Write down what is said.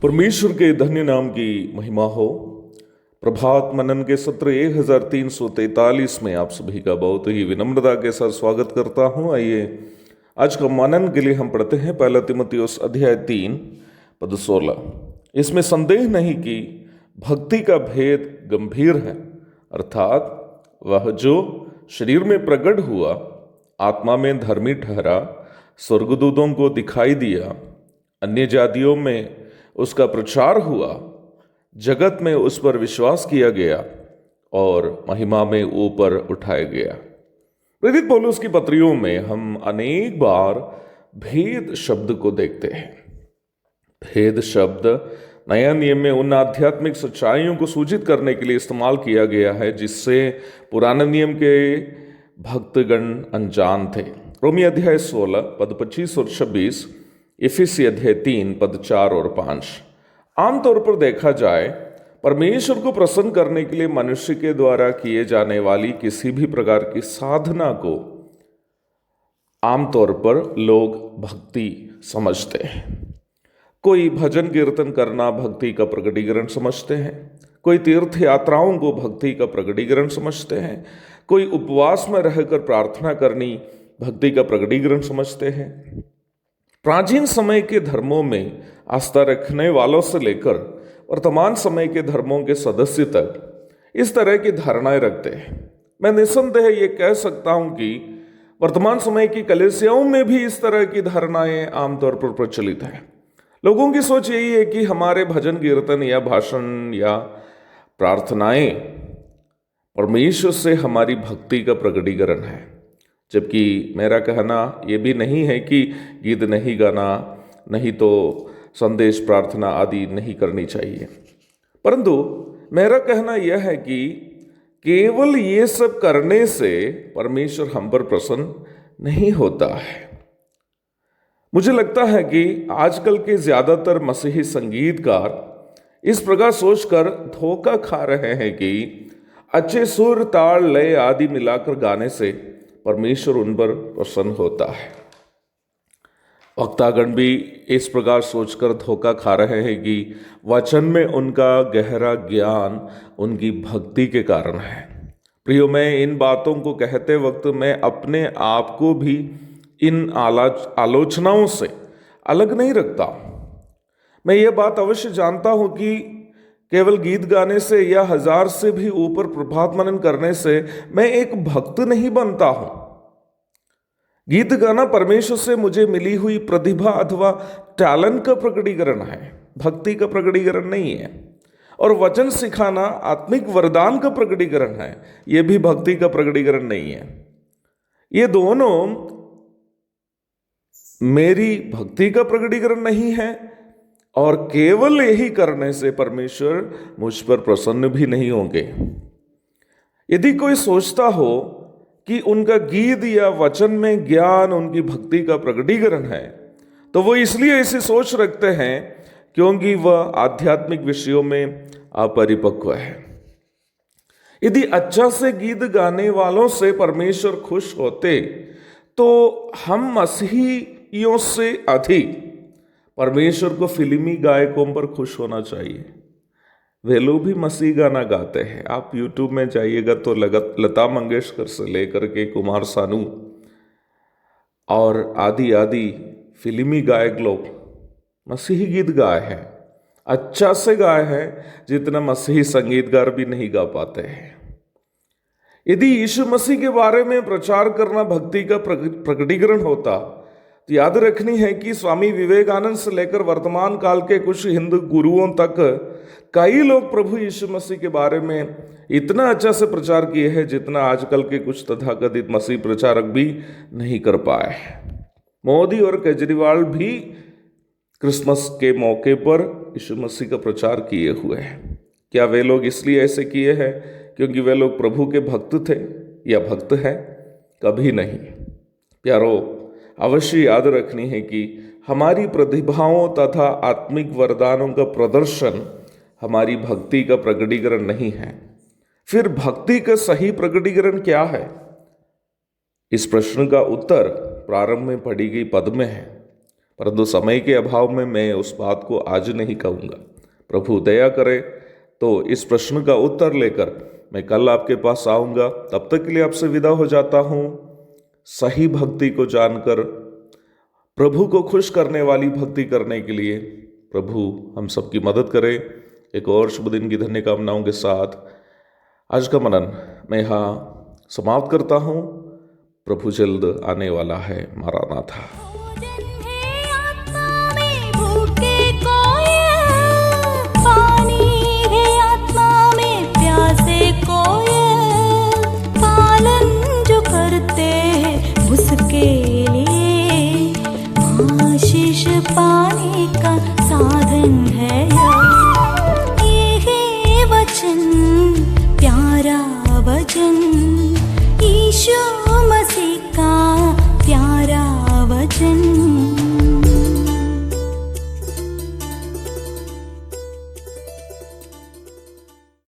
परमेश्वर के धन्य नाम की महिमा हो। प्रभात मनन के सत्र 1343 में आप सभी का बहुत ही विनम्रता के साथ स्वागत करता हूं। आइए आज का मनन के लिए हम पढ़ते हैं पहला तीमुथियुस अध्याय 3 पद 16। इसमें संदेह नहीं कि भक्ति का भेद गंभीर है, अर्थात वह जो शरीर में प्रकट हुआ, आत्मा में धर्मी ठहरा, स्वर्गदूतों को दिखाई दिया, अन्य जातियों में उसका प्रचार हुआ, जगत में उस पर विश्वास किया गया और महिमा में ऊपर उठाया गया। प्रेरित पौलुस की पत्रियों में हम अनेक बार भेद शब्द को देखते हैं। भेद शब्द नया नियम में उन आध्यात्मिक सच्चाइयों को सूचित करने के लिए इस्तेमाल किया गया है जिससे पुराने नियम के भक्तगण अनजान थे। रोमी अध्याय 16 पद 25 और 26, इफिसी अध्याय 3 पद 4 और 5। आमतौर पर देखा जाए, परमेश्वर को प्रसन्न करने के लिए मनुष्य के द्वारा किए जाने वाली किसी भी प्रकार की साधना को आमतौर पर लोग भक्ति समझते हैं। कोई भजन कीर्तन करना भक्ति का प्रकटीकरण समझते हैं, कोई तीर्थ यात्राओं को भक्ति का प्रकटीकरण समझते हैं, कोई उपवास में रहकर प्रार्थना करनी भक्ति का प्रकटीकरण समझते हैं। प्राचीन समय के धर्मों में आस्था रखने वालों से लेकर वर्तमान समय के धर्मों के सदस्य तक इस तरह की धारणाएं रखते हैं। मैं निस्संदेह ये कह सकता हूं कि वर्तमान समय की कलीसियाओं में भी इस तरह की धारणाएं आमतौर पर प्रचलित है। लोगों की सोच यही है कि हमारे भजन कीर्तन या भाषण या प्रार्थनाएं परमेश्वर से हमारी भक्ति का प्रकटीकरण है, जबकि मेरा कहना यह भी नहीं है कि गीत नहीं गाना, नहीं तो संदेश प्रार्थना आदि नहीं करनी चाहिए, परंतु मेरा कहना यह है कि केवल ये सब करने से परमेश्वर हम पर प्रसन्न नहीं होता है। मुझे लगता है कि आजकल के ज्यादातर मसीही संगीतकार इस प्रकार सोचकर धोखा खा रहे हैं कि अच्छे सुर, ताल, लय आदि मिलाकर गाने से परमेश्वर उन पर प्रसन्न होता है। वक्तागण भी इस प्रकार सोचकर धोखा खा रहे हैं कि वचन में उनका गहरा ज्ञान उनकी भक्ति के कारण है। प्रियो, मैं इन बातों को कहते वक्त मैं अपने आप को भी इन आलोचनाओं से अलग नहीं रखता। मैं ये बात अवश्य जानता हूं कि केवल गीत गाने से या 1000 से भी ऊपर प्रभात मनन करने से मैं एक भक्त नहीं बनता हूं। गीत गाना परमेश्वर से मुझे मिली हुई प्रतिभा अथवा टैलेंट का प्रकटीकरण है, भक्ति का प्रकटीकरण नहीं है। और वचन सिखाना आत्मिक वरदान का प्रकटीकरण है, यह भी भक्ति का प्रकटीकरण नहीं है। ये दोनों मेरी भक्ति का प्रकटीकरण नहीं है और केवल यही करने से परमेश्वर मुझ पर प्रसन्न भी नहीं होंगे। यदि कोई सोचता हो कि उनका गीत या वचन में ज्ञान उनकी भक्ति का प्रकटीकरण है, तो वो इसलिए ऐसी सोच रखते हैं क्योंकि वह आध्यात्मिक विषयों में अपरिपक्व है। यदि अच्छा से गीत गाने वालों से परमेश्वर खुश होते तो हम मसीहियों से अधिक परमेश्वर को फिल्मी गायकों पर खुश होना चाहिए। वे लोग भी मसीह गाना गाते हैं। आप यूट्यूब में जाइएगा तो लता मंगेशकर से लेकर के कुमार सानू और आदि आदि फिल्मी गायक लोग मसीही गीत गाए हैं, अच्छा से गाए हैं जितना मसीही संगीतकार भी नहीं गा पाते हैं। यदि यीशु मसीह के बारे में प्रचार करना भक्ति का प्रकटीकरण होता तो याद रखनी है कि स्वामी विवेकानंद से लेकर वर्तमान काल के कुछ हिंदू गुरुओं तक कई लोग प्रभु यीशु मसीह के बारे में इतना अच्छा से प्रचार किए हैं जितना आजकल के कुछ तथाकथित मसीह प्रचारक भी नहीं कर पाए। मोदी और केजरीवाल भी क्रिसमस के मौके पर यीशु मसीह का प्रचार किए हुए हैं। क्या वे लोग इसलिए ऐसे किए हैं क्योंकि वे लोग प्रभु के भक्त थे या भक्त हैं? कभी नहीं। प्यारो, अवश्य याद रखनी है कि हमारी प्रतिभाओं तथा आत्मिक वरदानों का प्रदर्शन हमारी भक्ति का प्रकटीकरण नहीं है। फिर भक्ति का सही प्रकटीकरण क्या है? इस प्रश्न का उत्तर प्रारंभ में पढ़ी गई पद में है। परंतु समय के अभाव में मैं उस बात को आज नहीं कहूँगा। प्रभु दया करे तो इस प्रश्न का उत्तर लेकर मैं कल आपके पास आऊँगा। तब तक के लिए आपसे विदा हो जाता हूँ। सही भक्ति को जानकर प्रभु को खुश करने वाली भक्ति करने के लिए प्रभु हम सबकी मदद करे। एक और शुभ दिन की धन्य कामनाओं के साथ आज का मनन मैं यहाँ समाप्त करता हूँ। प्रभु जल्द आने वाला है। मारानाथा। पाने का साधन है ये वचन, प्यारा वचन, यीशु मसीह का प्यारा वचन।